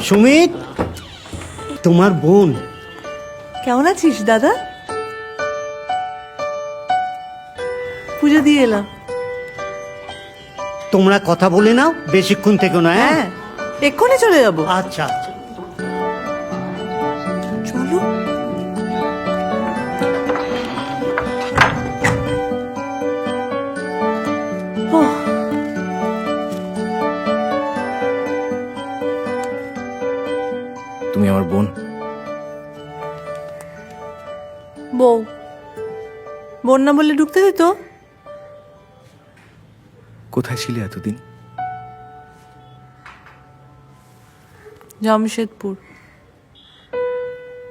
সুমিত, তোমার বোন। কেমন আছিস দাদা? পুজো দিয়ে এলাম। তোমরা কথা বলে নাও, বেশিক্ষণ থেকে না। হ্যাঁ, এক্ষুনি চলে যাবো। আচ্ছা আচ্ছা। চলো। ওহ, তুমি আমার বোন। বউ বোন না বললে ঢুকতে দিত? কোথায় ছিলে এতদিন? জামশেদপুর।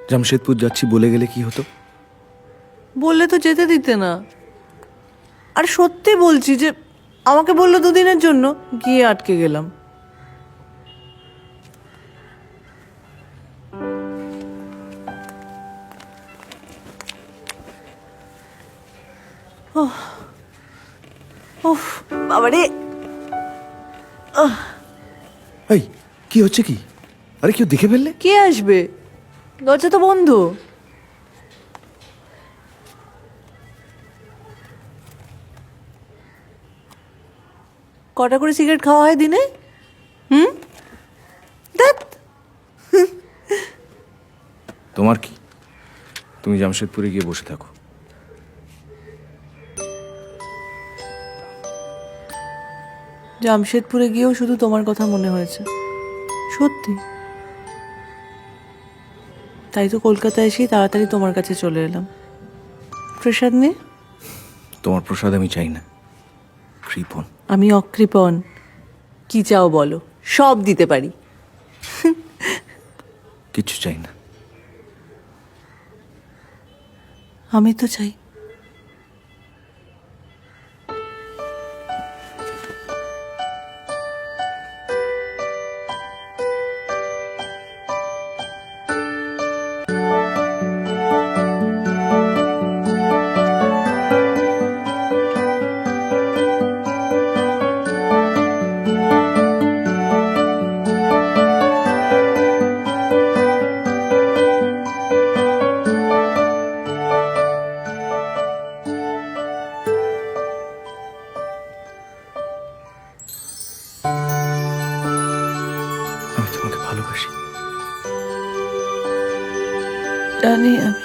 জামশেদপুর যাচ্ছি বলে গেলে কি হতো? বললে তো যেতে দিতে না। আর সত্যি বলছি যে আমাকে বললো দুদিনের জন্য, গিয়ে আটকে গেলাম। ওহ, ওহ বাবারে। এই কি হচ্ছে কি? আরে কেউ দেখে ফেললে? কে আসবে? দরজা তো বন্ধ। কটা করে সিগারেট খাওয়া হয় দিনে? ধ্যাৎ। তোমার কি? তুমি জামশেদপুরে গিয়ে বসে থাকো। জামশেদপুরে গিয়েও শুধু তোমার কথা মনে হয়েছে, সত্যি। তাই তো কলকাতায় এসেই তাড়াতাড়ি তোমার কাছে চলে এলাম। প্রসাদ নিয়ে। তোমার প্রসাদ আমি চাই না, কৃপণ। আমি অকৃপণ। কি চাও বলো, সব দিতে পারি। কিচ্ছু চাই না। আমি তো চাই। আমি তোমাকে ভালোবাসি। জানি আমি।